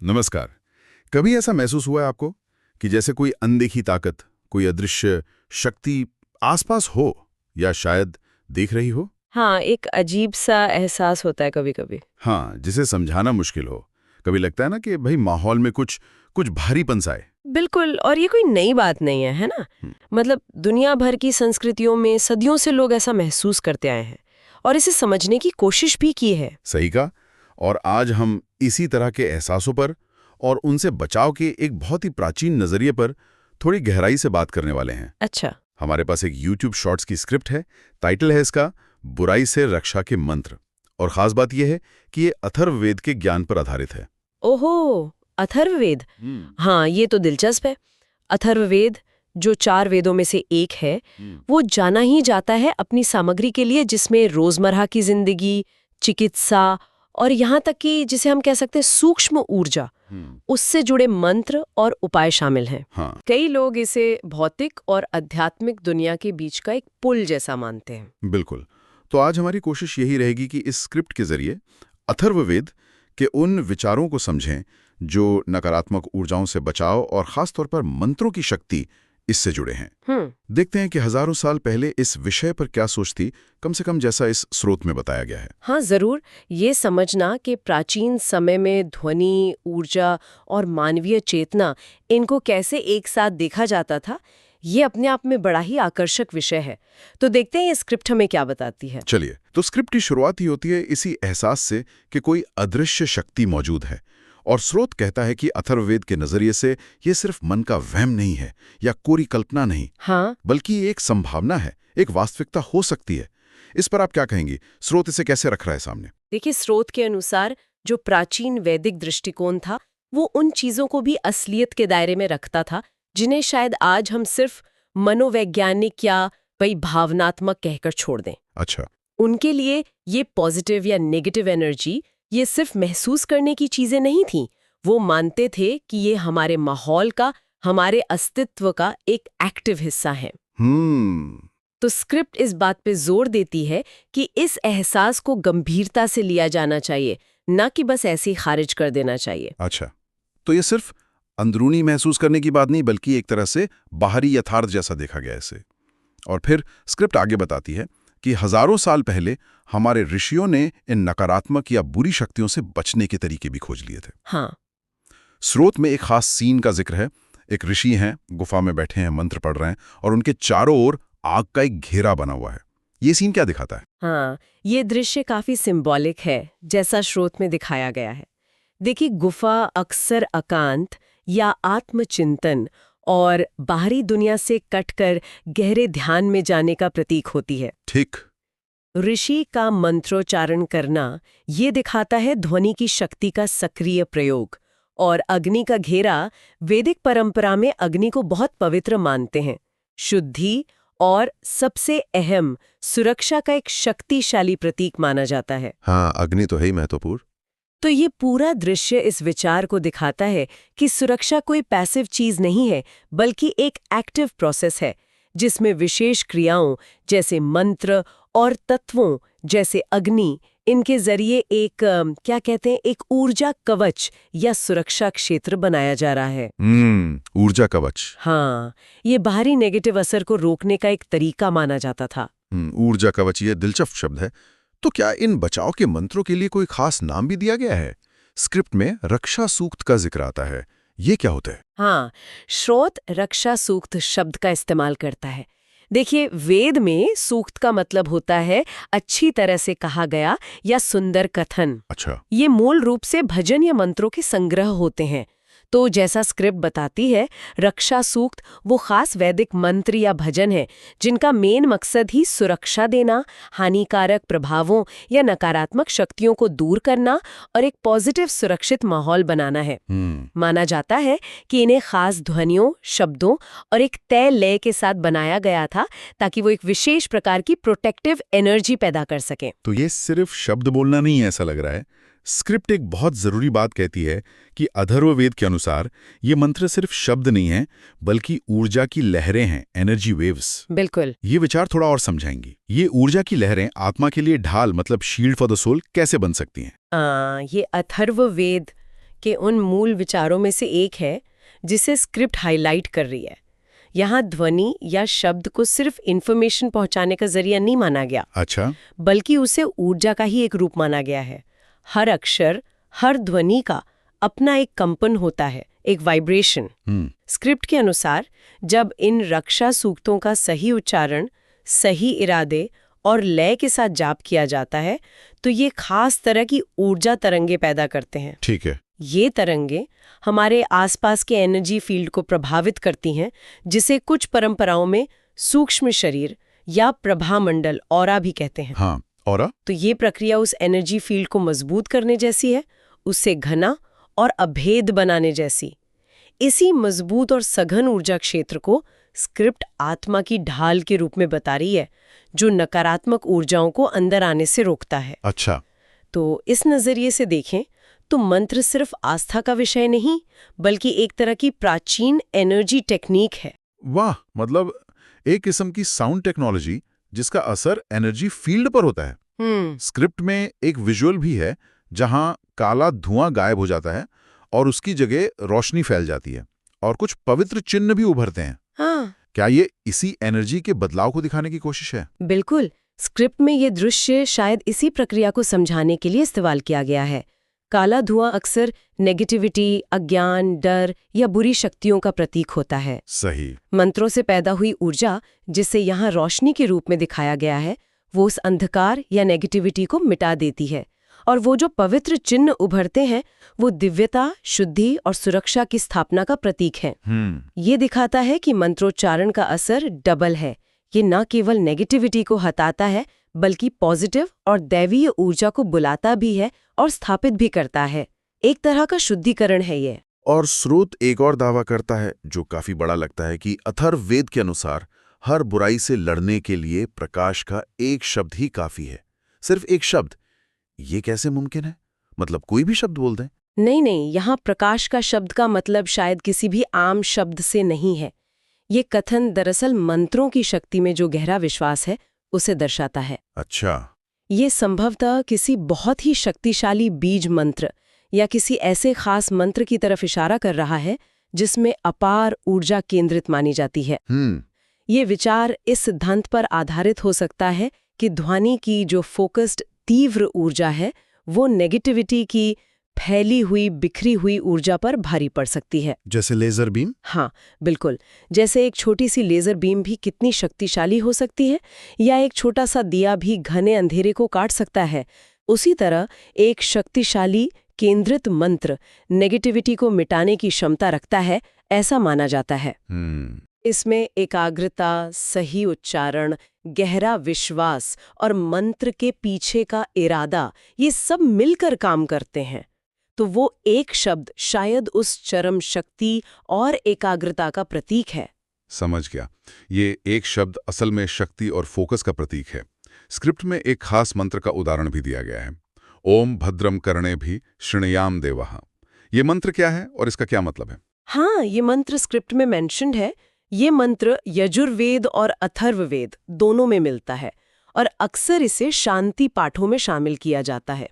नमस्कार। कभी ऐसा महसूस हुआ है आपको कि जैसे कोई अनदेखी ताकत, कोई अदृश्य शक्ति आसपास हो या शायद देख रही हो? हाँ, एक अजीब-सा एहसास होता है कभी-कभी। हाँ, जिसे समझाना मुश्किल हो। कभी लगता है ना कि भाई माहौल में कुछ कुछ भारीपन सा है। बिल्कुल, और ये कोई नई बात नहीं है ना? हम्म, मतलब दुनिया भर की संस्कृतियों में सदियों से लोग ऐसा महसूस करते आए हैं और इसे समझने की कोशिश भी की है। सही कहा। और आज हम इसी तरह के एहसासों पर और उनसे बचाव के एक बहुत ही प्राचीन नजरिए पर थोड़ी गहराई से बात करने वाले हैं। अच्छा। हमारे पास एक YouTube शॉर्ट्स की स्क्रिप्ट है। टाइटल है इसका बुराई से रक्षा के मंत्र। और खास बात यह है कि ये अथर्ववेद के ज्ञान पर आधारित है। ओहो! अथर्ववेद। हाँ, ये तो दिलचस्प है। अथर्ववेद, जो 4 वेदों में से एक है, वो जाना ही जाता है अपनी सामग्री के लिए जिसमें रोजमर्रा की जिंदगी, चिकित्सा और यहाँ तक कि जिसे हम कह सकते हैं सूक्ष्म ऊर्जा, उससे जुड़े मंत्र और उपाय शामिल हैं। हाँ, कई लोग इसे भौतिक और आध्यात्मिक दुनिया के बीच का एक पुल जैसा मानते हैं। बिल्कुल। तो आज हमारी कोशिश यही रहेगी कि इस स्क्रिप्ट के जरिए अथर्ववेद के उन विचारों को समझें जो नकारात्मक ऊर्जाओं से बचाव और खास तौर पर मंत्रों की शक्ति इससे जुड़े हैं। देखते हैं कि हजारों साल पहले इस विषय पर क्या सोच थी, कम से कम जैसा इस स्रोत में बताया गया है। हाँ, जरूर। ये समझना कि प्राचीन समय में ध्वनि, ऊर्जा और मानवीय चेतना, इनको कैसे एक साथ देखा जाता था, ये अपने आप में बड़ा ही आकर्षक विषय है। तो देखते हैं ये स्क्रिप्ट हमें क्या बताती है। चलिए, तो स्क्रिप्ट की शुरुआत ही होती है इसी एहसास से कि कोई अदृश्य शक्ति मौजूद है। और स्रोत कहता है कि अथर्ववेद के नजरिए से ये सिर्फ मन का वहम नहीं है या कोरी कल्पना नहीं, हाँ, बल्कि ये एक संभावना है, एक वास्तविकता हो सकती है। इस पर आप क्या कहेंगी? स्रोत इसे कैसे रख रहा है सामने? देखिए, स्रोत के अनुसार जो प्राचीन वैदिक दृष्टिकोण था, वो उन चीजों को भी असलियत के दायरे में रखता था जिन्हें शायद आज हम सिर्फ मनोवैज्ञानिक या वही भावनात्मक कहकर छोड़ दें। अच्छा। उनके लिए ये पॉजिटिव या नेगेटिव एनर्जी, ये सिर्फ महसूस करने की चीजें नहीं थीं। वो मानते थे कि ये हमारे माहौल का, हमारे अस्तित्व का एक एक्टिव हिस्सा है। हम्म। तो स्क्रिप्ट इस बात पे जोर देती है कि इस एहसास को गंभीरता से लिया जाना चाहिए, न कि बस ऐसे ही खारिज कर देना चाहिए। अच्छा, तो ये सिर्फ अंदरूनी महसूस करने की बात नहीं, बल्कि एक तरह से बाहरी यथार्थ जैसा देखा गया इसे। और फिर स्क्रिप्ट आगे बताती है कि हजारों साल पहले हमारे ऋषियों ने इन नकारात्मक या बुरी शक्तियों से बचने के तरीके भी खोज लिए थे। हाँ, स्रोत में एक खास सीन का जिक्र है। एक ऋषि हैं, गुफा में बैठे हैं, मंत्र पढ़ रहे हैं और उनके चारों ओर आग का एक घेरा बना हुआ है। ये सीन क्या दिखाता है? हाँ, ये दृश्य काफी सिंबॉलिक है, जैसा स्रोत में दिखाया गया है। देखिए, गुफा अक्सर एकांत या आत्मचिंतन और बाहरी दुनिया से कटकर गहरे ध्यान में जाने का प्रतीक होती है। ठीक। ऋषि का मंत्रोच्चारण करना ये दिखाता है ध्वनि की शक्ति का सक्रिय प्रयोग। और अग्नि का घेरा, वैदिक परंपरा में अग्नि को बहुत पवित्र मानते हैं, शुद्धि और सबसे अहम सुरक्षा का एक शक्तिशाली प्रतीक माना जाता है। हाँ, अग्नि तो है ही महत्वपूर्ण। तो ये पूरा दृश्य इस विचार को दिखाता है कि सुरक्षा कोई पैसिव चीज नहीं है, बल्कि एक एक्टिव प्रोसेस है जिसमें विशेष क्रियाओं जैसे मंत्र और तत्वों जैसे अग्नि, इनके जरिए एक क्या कहते हैं, एक ऊर्जा कवच या सुरक्षा क्षेत्र बनाया जा रहा है। ऊर्जा कवच। हाँ, ये बाहरी नेगेटिव असर को रोकने का एक तरीका माना जाता था। ऊर्जा कवच, ये दिलचस्प शब्द है। तो क्या इन बचाव के मंत्रों के लिए कोई खास नाम भी दिया गया है? स्क्रिप्ट में रक्षा सूक्त का जिक्र आता है। ये क्या होता है? हाँ, स्रोत रक्षा सूक्त शब्द का इस्तेमाल करता है। देखिए, वेद में सूक्त का मतलब होता है अच्छी तरह से कहा गया या सुंदर कथन। अच्छा। ये मूल रूप से भजन या मंत्रों के संग्रह होते हैं। तो जैसा स्क्रिप्ट बताती है, रक्षा सूक्त वो खास वैदिक मंत्र या भजन है जिनका मेन मकसद ही सुरक्षा देना, हानिकारक प्रभावों या नकारात्मक शक्तियों को दूर करना और एक पॉजिटिव सुरक्षित माहौल बनाना है। माना जाता है कि इन्हें खास ध्वनियों, शब्दों और एक तय लय के साथ बनाया गया था ताकि वो एक विशेष प्रकार की प्रोटेक्टिव एनर्जी पैदा कर सकें। तो ये सिर्फ शब्द बोलना नहीं है, ऐसा लग रहा है। स्क्रिप्ट एक बहुत जरूरी बात कहती है कि अथर्ववेद के अनुसार ये मंत्र सिर्फ शब्द नहीं है, बल्कि ऊर्जा की लहरें हैं, एनर्जी वेव्स। बिल्कुल। ये विचार थोड़ा और समझाएंगी। ये ऊर्जा की लहरें आत्मा के लिए ढाल, मतलब शील्ड फॉर द सोल कैसे बन सकती हैं? ये अथर्ववेद के उन मूल विचारों में से एक है जिसे स्क्रिप्ट हाईलाइट कर रही है। यहाँ ध्वनि या शब्द को सिर्फ इंफॉर्मेशन पहुंचाने का जरिया नहीं माना गया, अच्छा, बल्कि उसे ऊर्जा का ही एक रूप माना गया है। हर अक्षर, हर ध्वनि का अपना एक कंपन होता है, एक वाइब्रेशन। स्क्रिप्ट के अनुसार जब इन रक्षा सूक्तों का सही उच्चारण, सही इरादे और लय के साथ जाप किया जाता है तो ये खास तरह की ऊर्जा तरंगे पैदा करते हैं। ठीक है। ये तरंगे हमारे आसपास के एनर्जी फील्ड को प्रभावित करती हैं, जिसे कुछ परंपराओं में सूक्ष्म शरीर या प्रभामंडल ऑरा भी कहते हैं। हाँ, ऑरा? तो ये प्रक्रिया उस एनर्जी फील्ड को मजबूत करने जैसी है, उससे घना और अभेद बनाने जैसी। इसी मजबूत और सघन ऊर्जा क्षेत्र को स्क्रिप्ट आत्मा की ढाल के रूप में बता रही है, जो नकारात्मक ऊर्जाओं को अंदर आने से रोकता है। अच्छा। तो इस नजरिए से देखें तो मंत्र सिर्फ आस्था का विषय नहीं, बल्कि एक तरह की प्राचीन एनर्जी टेक्निक है। वाह, मतलब एक किस्म की साउंड टेक्नोलॉजी जिसका असर एनर्जी फील्ड पर होता है। स्क्रिप्ट में एक विजुअल भी है जहां काला धुआं गायब हो जाता है और उसकी जगह रोशनी फैल जाती है और कुछ पवित्र चिन्ह भी उभरते हैं। हाँ, क्या ये इसी एनर्जी के बदलाव को दिखाने की कोशिश है? बिल्कुल। स्क्रिप्ट में ये दृश्य शायद इसी प्रक्रिया को समझाने के लिए इस्तेमाल किया गया है। काला धुआं अक्सर नेगेटिविटी, अज्ञान, डर या बुरी शक्तियों का प्रतीक होता है। सही। मंत्रों से पैदा हुई ऊर्जा, जिसे यहाँ रोशनी के रूप में दिखाया गया है, वो उस अंधकार या नेगेटिविटी को मिटा देती है। और वो जो पवित्र चिन्ह उभरते हैं, वो दिव्यता, शुद्धि और सुरक्षा की स्थापना का प्रतीक है। ये दिखाता है कि मंत्रोच्चारण का असर डबल है। ये न केवल नेगेटिविटी को हटाता है, बल्कि पॉजिटिव और दैवीय ऊर्जा को बुलाता भी है और स्थापित भी करता है। एक तरह का शुद्धिकरण है ये। और स्रोत एक और दावा करता है जो काफी बड़ा लगता है कि अथर्ववेद के अनुसार हर बुराई से लड़ने के लिए प्रकाश का एक शब्द ही काफी है। सिर्फ एक शब्द। ये कैसे मुमकिन है? मतलब कोई भी शब्द बोल दें? नहीं, यहाँ प्रकाश का शब्द का मतलब शायद किसी भी आम शब्द से नहीं है। ये कथन दरअसल मंत्रों की शक्ति में जो गहरा विश्वास है उसे दर्शाता है। अच्छा। ये संभवतः किसी बहुत ही शक्तिशाली बीज मंत्र या किसी ऐसे खास मंत्र की तरफ इशारा कर रहा है जिसमें अपार ऊर्जा केंद्रित मानी जाती है। ये विचार इस सिद्धांत पर आधारित हो सकता है कि ध्वनि की जो फोकस्ड तीव्र ऊर्जा है वो नेगेटिविटी की फैली हुई, बिखरी हुई ऊर्जा पर भारी पड़ सकती है। जैसे लेजर बीम? हाँ, बिल्कुल। जैसे एक छोटी सी लेजर बीम भी कितनी शक्तिशाली हो सकती है, या एक छोटा सा दिया भी घने अंधेरे को काट सकता है, उसी तरह एक शक्तिशाली केंद्रित मंत्र नेगेटिविटी को मिटाने की क्षमता रखता है, ऐसा माना जाता है। इसमें एकाग्रता, सही उच्चारण, गहरा विश्वास और मंत्र के पीछे का इरादा, ये सब मिलकर काम करते हैं। तो वो एक शब्द शायद उस चरम शक्ति और एकाग्रता का प्रतीक है। समझ गया। ये एक शब्द असल में शक्ति और फोकस का प्रतीक है। स्क्रिप्ट में एक खास मंत्र का उदाहरण भी दिया गया है, ओम भद्रम कर्णे भी शृणुयाम देवः। ये मंत्र क्या है और इसका क्या मतलब है? हाँ, ये मंत्र स्क्रिप्ट में मेंशन्ड है। ये मंत्र यजुर्वेद और अथर्ववेद दोनों में मिलता है और अक्सर इसे शांति पाठों में शामिल किया जाता है।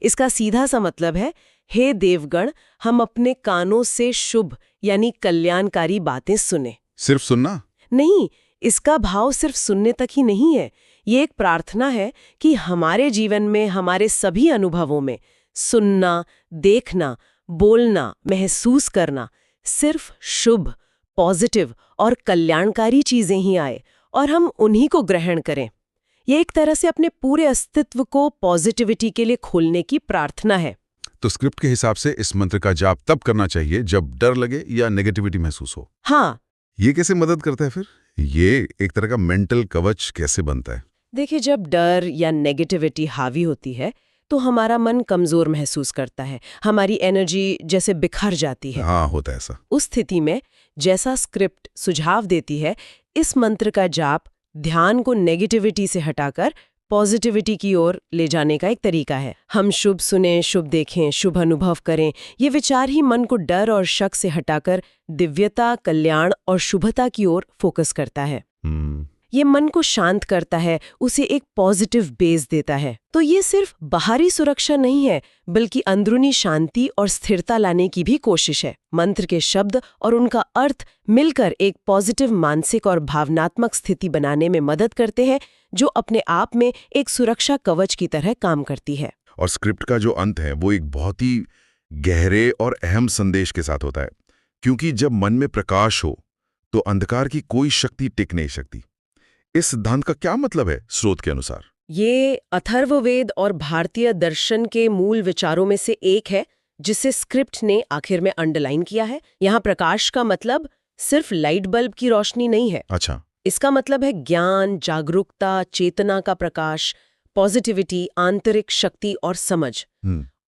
इसका सीधा सा मतलब है, हे देवगण, हम अपने कानों से शुभ यानी कल्याणकारी बातें सुने। सिर्फ सुनना? नहीं, इसका भाव सिर्फ सुनने तक ही नहीं है। ये एक प्रार्थना है कि हमारे जीवन में, हमारे सभी अनुभवों में सुनना, देखना, बोलना, महसूस करना सिर्फ शुभ, पॉजिटिव और कल्याणकारी चीजें ही आए और हम उन्हीं को ग्रहण करें। ये एक तरह से अपने पूरे अस्तित्व को पॉजिटिविटी के लिए खोलने की प्रार्थना है। तो स्क्रिप्ट के हिसाब से इस मंत्र का जाप तब करना चाहिए जब डर लगे या नेगेटिविटी महसूस हो। हाँ। ये कैसे मदद करता है फिर? ये एक तरह का मेंटल कवच कैसे बनता है? देखिए, जब डर या नेगेटिविटी हावी होती है तो हमारा मन कमजोर महसूस करता है, हमारी एनर्जी जैसे बिखर जाती है। हाँ, होता है ऐसा। उस स्थिति में जैसा स्क्रिप्ट सुझाव देती है, इस मंत्र का जाप ध्यान को नेगेटिविटी से हटाकर पॉजिटिविटी की ओर ले जाने का एक तरीका है। हम शुभ सुने, शुभ देखें, शुभ अनुभव करें, ये विचार ही मन को डर और शक से हटाकर दिव्यता, कल्याण और शुभता की ओर फोकस करता है। ये मन को शांत करता है, उसे एक पॉजिटिव बेस देता है। तो ये सिर्फ बाहरी सुरक्षा नहीं है, बल्कि अंदरूनी शांति और स्थिरता लाने की भी कोशिश है। मंत्र के शब्द और उनका अर्थ मिलकर एक पॉजिटिव मानसिक और भावनात्मक स्थिति बनाने में मदद करते हैं, जो अपने आप में एक सुरक्षा कवच की तरह काम करती है। और स्क्रिप्ट का जो अंत है वो एक बहुत ही गहरे और अहम संदेश के साथ होता है, क्योंकि जब मन में प्रकाश हो तो अंधकार की कोई शक्ति टिक नहीं सकती। इस सिद्धांत का क्या मतलब है स्रोत के अनुसार? ये अथर्ववेद और भारतीय दर्शन के मूल विचारों में से एक है, जिसे स्क्रिप्ट ने आखिर में अंडरलाइन किया है। यहाँ प्रकाश का मतलब सिर्फ लाइट बल्ब की रोशनी नहीं है। अच्छा। इसका मतलब है ज्ञान, जागरूकता, चेतना का प्रकाश, पॉजिटिविटी, आंतरिक शक्ति और समझ।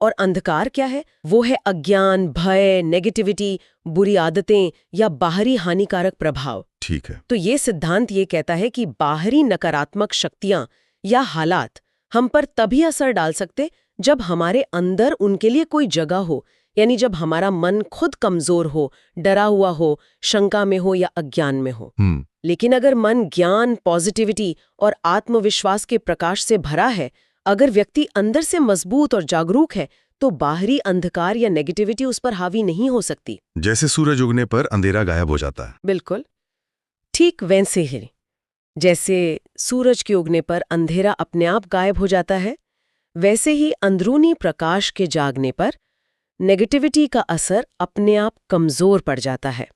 और अंधकार क्या है? वो है अज्ञान, भय, नेगेटिविटी, बुरी आदतें या बाहरी हानिकारक प्रभाव। ठीक है। तो ये सिद्धांत ये कहता है कि बाहरी नकारात्मक शक्तियां या हालात हम पर तभी असर डाल सकते जब हमारे अंदर उनके लिए कोई जगह हो, यानी जब हमारा मन खुद कमजोर हो, डरा हुआ हो, शंका में हो या अज्ञान में हो। लेकिन अगर मन ज्ञान, पॉजिटिविटी और आत्मविश्वास के प्रकाश से भरा है, अगर व्यक्ति अंदर से मजबूत और जागरूक है, तो बाहरी अंधकार या नेगेटिविटी उस पर हावी नहीं हो सकती। जैसे सूरज उगने पर अंधेरा गायब हो जाता है। बिल्कुल ठीक वैसे ही जैसे सूरज के उगने पर अंधेरा अपने आप गायब हो जाता है, वैसे ही अंदरूनी प्रकाश के जागने पर नेगेटिविटी का असर अपने आप कमजोर पड़ जाता है।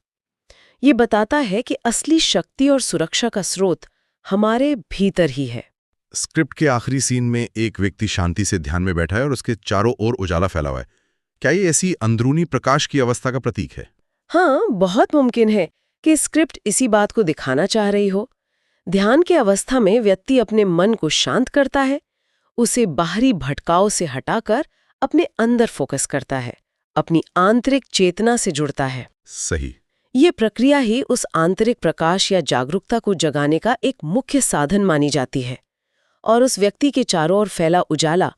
ये बताता है कि असली शक्ति और सुरक्षा का स्रोत हमारे भीतर ही है। स्क्रिप्ट के आखिरी सीन में एक व्यक्ति शांति से ध्यान में बैठा है और उसके चारों ओर उजाला फैला हुआ है। क्या ये ऐसी अंदरूनी प्रकाश की अवस्था का प्रतीक है? हाँ, बहुत मुमकिन है कि स्क्रिप्ट इसी बात को दिखाना चाह रही हो। ध्यान की अवस्था में व्यक्ति अपने मन को शांत करता है, उसे बाहरी भटकाव से हटाकर अपने अंदर फोकस करता है, अपनी आंतरिक चेतना से जुड़ता है। सही। ये प्रक्रिया ही उस आंतरिक प्रकाश या जागरूकता को जगाने का एक मुख्य साधन मानी जाती है। और उस व्यक्ति के चारों ओर फैला उजाला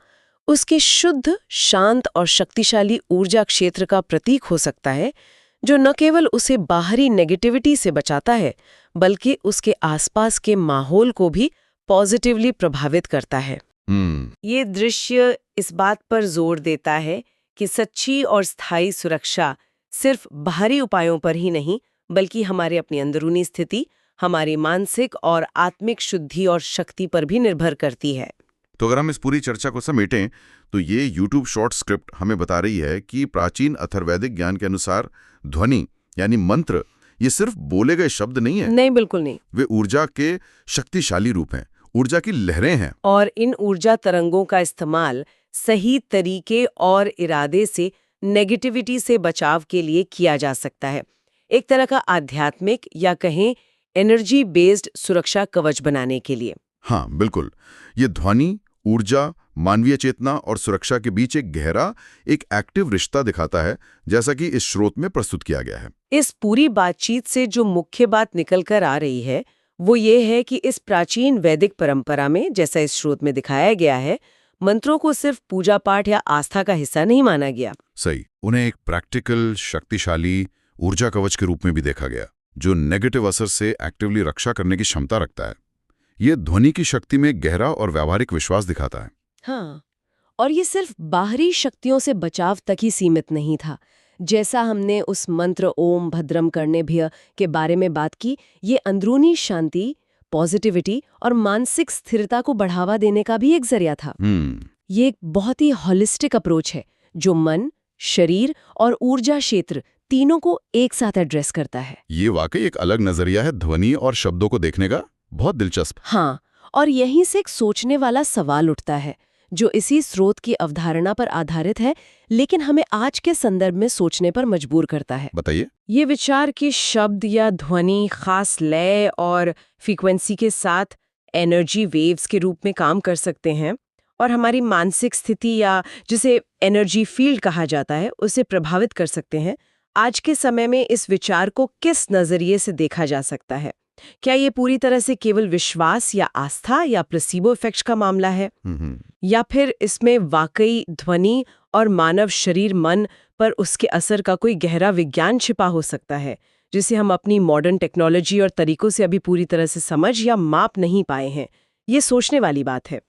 उसके शुद्ध, शांत और शक्तिशाली ऊर्जा क्षेत्र का प्रतीक हो सकता है, जो न केवल उसे बाहरी नेगेटिविटी से बचाता है, बल्कि उसके आसपास के माहौल को भी पॉजिटिवली प्रभावित करता है। ये दृश्य इस बात पर जोर देता है कि सच्ची और स्थायी सुरक्षा सिर्फ बाहरी उपायों पर ही नहीं, बल्कि हमारे अपनी अंदरूनी स्थिति, हमारी मानसिक और आत्मिक शुद्धि और शक्ति पर भी निर्भर करती है। तो अगर हम इस पूरी चर्चा को समेटें तो ये YouTube शॉर्ट स्क्रिप्ट हमें बता रही है कि प्राचीन अथर्वैदिक ज्ञान के अनुसार ध्वनि यानी मंत्र ये सिर्फ बोले गए शब्द नहीं है। नहीं, बिल्कुल नहीं। वे ऊर्जा के शक्तिशाली रूप हैं, ऊर्जा की लहरें हैं। और इन ऊर्जा तरंगों का इस्तेमाल सही तरीके और इरादे से नेगेटिविटी से बचाव के लिए किया जा सकता है। एक तरह का आध्यात्मिक या कहें एनर्जी बेस्ड सुरक्षा कवच बनाने के लिए। हाँ, बिल्कुल। ये ध्वनि, ऊर्जा, मानवीय चेतना और सुरक्षा के बीच एक गहरा, एक एक्टिव रिश्ता दिखाता है, जैसा कि इस स्रोत में प्रस्तुत किया गया है। इस पूरी बातचीत से जो मुख्य बात निकल कर आ रही है वो ये है कि इस प्राचीन वैदिक परंपरा में, जैसा इस स्रोत में दिखाया गया है, मंत्रों को सिर्फ पूजा पाठ या आस्था का हिस्सा नहीं माना गया। सही, उन्हें एक प्रैक्टिकल, शक्तिशाली ऊर्जा कवच के रूप में भी देखा गया, जो नेगेटिव असर से एक्टिवली रक्षा करने की क्षमता रखता है। ये ध्वनि की शक्ति में गहरा और व्यावहारिक विश्वास दिखाता है। हाँ, और ये सिर्फ बाहरी शक्तियों से बचाव तक ही सीमित नहीं था। जैसा हमने उस मंत्र ओम भद्रम कर्णेभ्यः के बारे में बात की, ये अंदरूनी शांति, पॉजिटिविटी और मानसिक स्थिरता को बढ़ावा देने का भी एक जरिया था। ये एक बहुत ही हॉलिस्टिक अप्रोच है, जो मन, शरीर और ऊर्जा क्षेत्र तीनों को एक साथ एड्रेस करता है। ये वाकई एक अलग नजरिया है ध्वनि और शब्दों को देखने का, बहुत दिलचस्प। हाँ, और यहीं से एक सोचने वाला सवाल उठता है, जो इसी स्रोत की अवधारणा पर आधारित है, लेकिन हमें आज के संदर्भ में सोचने पर मजबूर करता है। बताइए। ये विचार कि शब्द या ध्वनि खास लय और फ्रीक्वेंसी के साथ एनर्जी वेव्स के रूप में काम कर सकते हैं और हमारी मानसिक स्थिति या जिसे एनर्जी फील्ड कहा जाता है उसे प्रभावित कर सकते हैं। आज के समय में इस विचार को किस नजरिए से देखा जा सकता है? क्या ये पूरी तरह से केवल विश्वास या आस्था या प्लेसिबो इफेक्ट का मामला है, या फिर इसमें वाकई ध्वनि और मानव शरीर मन पर उसके असर का कोई गहरा विज्ञान छिपा हो सकता है, जिसे हम अपनी मॉडर्न टेक्नोलॉजी और तरीकों से अभी पूरी तरह से समझ या माप नहीं पाए हैं। ये सोचने वाली बात है।